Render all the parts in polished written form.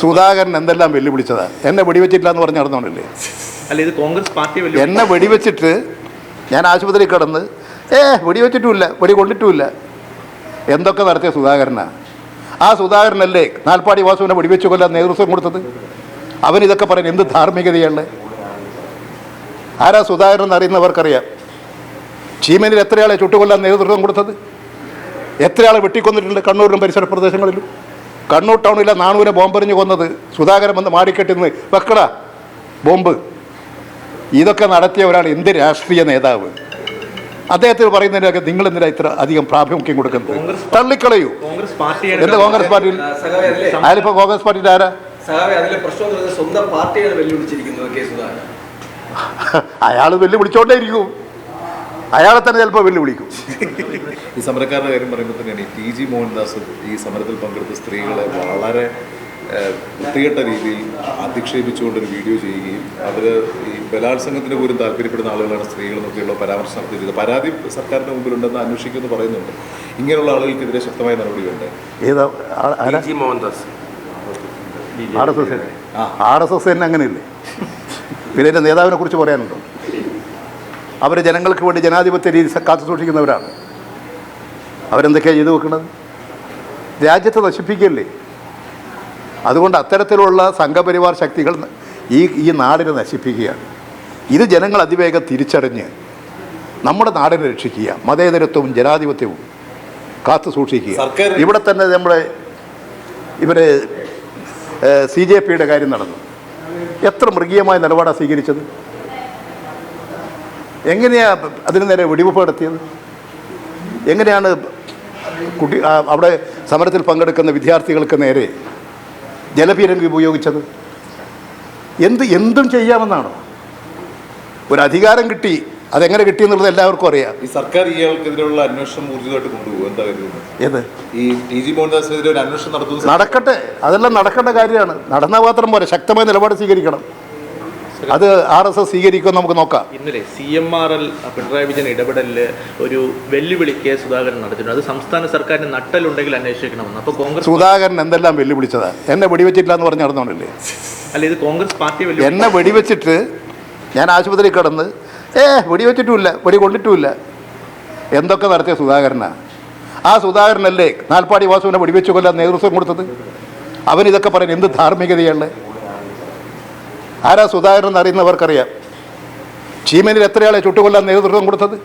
സുധാകരൻ എന്തെല്ലാം വെല്ലുവിളിച്ചതാ? എന്നെ വെടിവെച്ചിട്ടില്ല എന്ന് പറഞ്ഞ് നടന്നോണ്ടല്ലേ? അല്ല, ഇത് കോൺഗ്രസ് പാർട്ടി എന്നെ വെടിവെച്ചിട്ട് ഞാൻ ആശുപത്രിയിൽ കിടന്ന് വെടിവെച്ചിട്ടുമില്ല, വെടി കൊണ്ടിട്ടുമില്ല. എന്തൊക്കെ നടത്തിയ സുധാകരനാ? ആ സുധാകരനല്ലേ നാൽപ്പാടി വാസുവിനെ വെടിവെച്ച് കൊല്ലാൻ നേതൃത്വം കൊടുത്തത്? അവനിതൊക്കെ പറയാൻ എന്ത് ധാർമ്മികതയാണ്? ആരാ സുധാകരൻ എന്നറിയുന്നവർക്കറിയാം. ചീമനിൽ എത്രയാളെ ചുട്ടുകൊല്ലാൻ നേതൃത്വം കൊടുത്തത്? എത്രയാളെ വെട്ടിക്കൊന്നിട്ടുണ്ട് കണ്ണൂരിലും പരിസര പ്രദേശങ്ങളിലും? കണ്ണൂർ ടൗണിലെ നാണൂരെ ബോംബെറിഞ്ഞ് കൊന്നത് സുധാകരൻ വന്ന് മാടിക്കെട്ടിന്ന് വെക്കടാ ബോംബ്. ഇതൊക്കെ നടത്തിയവരാണ് എന്ത് രാഷ്ട്രീയ നേതാവ്? അദ്ദേഹത്തിന് പറയുന്നതിനൊക്കെ നിങ്ങൾ എന്തിനാ ഇത്ര അധികം പ്രാമുഖ്യം കൊടുക്കുന്നത്? തള്ളിക്കളയൂ. എന്താ കോൺഗ്രസ് പാർട്ടിയിൽ? അതിലിപ്പോൾ കോൺഗ്രസ് പാർട്ടിയിൽ ആരാ? അയാൾ വെല്ലുവിളിച്ചോണ്ടേ ഇരിക്കും. അയാളെ തന്നെ ചിലപ്പോൾ വെല്ലുവിളിക്കും. ഈ സമരക്കാരുടെ കാര്യം പറയുമ്പോൾ തന്നെയാണ് ഈ ടി ജി മോഹൻദാസ് ഈ സമരത്തിൽ പങ്കെടുത്ത സ്ത്രീകളെ വളരെ വൃത്തികെട്ട രീതിയിൽ അധിക്ഷേപിച്ചുകൊണ്ടൊരു വീഡിയോ ചെയ്യുകയും അവർ ഈ ബലാത്സംഗത്തിന് പോലും താല്പര്യപ്പെടുന്ന ആളുകളാണ് സ്ത്രീകളെന്നൊക്കെയുള്ള പരാമർശം നടത്തിയത്. പരാതി സർക്കാരിൻ്റെ മുമ്പിലുണ്ടെന്ന് അന്വേഷിക്കുമെന്ന് പറയുന്നുണ്ട്. ഇങ്ങനെയുള്ള ആളുകൾക്കെതിരെ ശക്തമായ നടപടിയുണ്ട്. RSS തന്നെ അങ്ങനെയല്ലേ? പിന്നെ എൻ്റെ നേതാവിനെ കുറിച്ച് പറയാനുണ്ടോ? അവർ ജനങ്ങൾക്ക് വേണ്ടി ജനാധിപത്യ രീതി കാത്തു സൂക്ഷിക്കുന്നവരാണ്. അവരെന്തൊക്കെയാണ് ചെയ്തു വെക്കുന്നത്? രാജ്യത്തെ നശിപ്പിക്കല്ലേ? അതുകൊണ്ട് അത്തരത്തിലുള്ള സംഘപരിവാർ ശക്തികൾ ഈ നാടിനെ നശിപ്പിക്കുകയാണ്. ഇത് ജനങ്ങൾ അതിവേഗം തിരിച്ചറിഞ്ഞ് നമ്മുടെ നാടിനെ രക്ഷിക്കുക, മതേതരത്വവും ജനാധിപത്യവും കാത്തു സൂക്ഷിക്കുക. ഇവിടെ തന്നെ നമ്മുടെ ഇവരെ CJPയുടെ കാര്യം നടന്നു. എത്ര മൃഗീയമായ നിലപാടാണ് സ്വീകരിച്ചത്? എങ്ങനെയാണ് അതിന് നേരെ വെടിവെപ്പ് നടത്തിയത്? എങ്ങനെയാണ് അവിടെ സമരത്തിൽ പങ്കെടുക്കുന്ന വിദ്യാർത്ഥികൾക്ക് നേരെ ജലപീരങ്കി ഉപയോഗിച്ചത്? എന്തും ചെയ്യാമെന്നാണോ? ഒരു അധികാരം കിട്ടി, അതെങ്ങനെ കിട്ടിയെന്നുള്ളത് എല്ലാവർക്കും അറിയാം. ഈ സർക്കാർ ഇയാൾക്കെതിരെയുള്ള അന്വേഷണം ഊർജിതമായിട്ട് കൊണ്ടുപോകും. എന്താ കരുതുന്നത്? ഏത് ഈ ടി ജി മോഹൻദാസിനെതിരെ ഒരു അന്വേഷണം നടത്തുന്നത്? നടക്കട്ടെ, അതെല്ലാം നടക്കേണ്ട കാര്യമാണ്. നടന്ന മാത്രം പോലെ ശക്തമായ നിലപാട് സ്വീകരിക്കണം. അത് RSS സ്വീകരിക്കുമെന്ന് നമുക്ക് നോക്കാം. ഇന്നലെ CMRL പിണറായി വിജയൻ ഇടപെടലിൽ ഒരു വെല്ലുവിളിക്ക് സുധാകരൻ നടത്തിയിട്ടുണ്ട്. അത് സംസ്ഥാന സർക്കാരിന് നട്ടലുണ്ടെങ്കിൽ അന്വേഷിക്കണമെന്ന്. അപ്പോൾ കോൺഗ്രസ് സുധാകരൻ എന്തെല്ലാം വെല്ലുവിളിച്ചതാ? എന്നെ വെടിവെച്ചിട്ടില്ല എന്ന് പറഞ്ഞ് നടന്നോണ്ടല്ലേ? അല്ല, ഇത് കോൺഗ്രസ് പാർട്ടി എന്നെ വെടിവെച്ചിട്ട് ഞാൻ ആശുപത്രിയിൽ കിടന്ന് വെടിവെച്ചിട്ടുമില്ല, വെടി കൊണ്ടിട്ടുമില്ല. എന്തൊക്കെ നടത്തിയ സുധാകരനാ? ആ സുധാകരനല്ലേ നാൽപ്പാടി വാസുവിനെ വെടിവെച്ച് കൊല്ലാൻ നേതൃത്വം കൊടുത്തത്? അവനിതൊക്കെ പറയാൻ എന്ത് ധാർമ്മികതയാണ്? ആരാ സുധാകരൻ എന്നറിയുന്നവർക്കറിയാം. ചീമനിൽ എത്രയാളെ ചുട്ടുകൊല്ലാൻ നേതൃത്വം കൊടുത്തത്?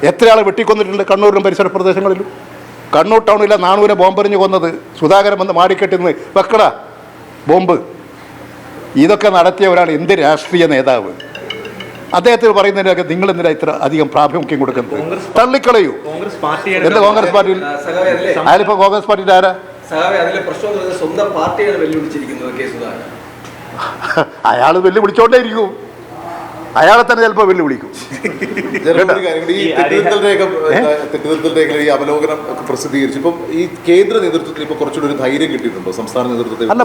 എത്രയാളെ വെട്ടിക്കൊന്നിട്ടുണ്ട് കണ്ണൂരിലും പരിസര പ്രദേശങ്ങളിലും? കണ്ണൂർ ടൗണിലെ നാണൂരെ ബോംബെറിഞ്ഞ് കൊന്നത് സുധാകരൻ വന്ന് മാടിക്കെട്ടിന്ന് വെക്കടാ ബോംബ്. ഇതൊക്കെ നടത്തിയവരാണ് എന്ത് രാഷ്ട്രീയ നേതാവ്? അദ്ദേഹത്തിന് പറയുന്നതിനൊക്കെ നിങ്ങൾ എന്തിനാ ഇത്ര അധികം പ്രാമുഖ്യം കൊടുക്കുന്നത്? തള്ളിക്കളയൂ. എന്താ കോൺഗ്രസ് പാർട്ടിയിൽ? അതിലിപ്പോൾ കോൺഗ്രസ് പാർട്ടിയിൽ ആരാ? അയാൾ വെല്ലുവിളിച്ചോണ്ടേ ഇരിക്കും. അയാളെ തന്നെ ചിലപ്പോൾ വെല്ലുവിളിക്കും. ഈ തെറ്റിദ്ധരുത്തൽ രേഖ ഈ അവലോകനം ഒക്കെ പ്രസിദ്ധീകരിച്ചു. ഇപ്പം ഈ കേന്ദ്ര നേതൃത്വത്തിൽ ഇപ്പോൾ കുറച്ചുകൂടി ഒരു ധൈര്യം കിട്ടിയിട്ടുണ്ടോ സംസ്ഥാന നേതൃത്വത്തിൽ? അല്ല,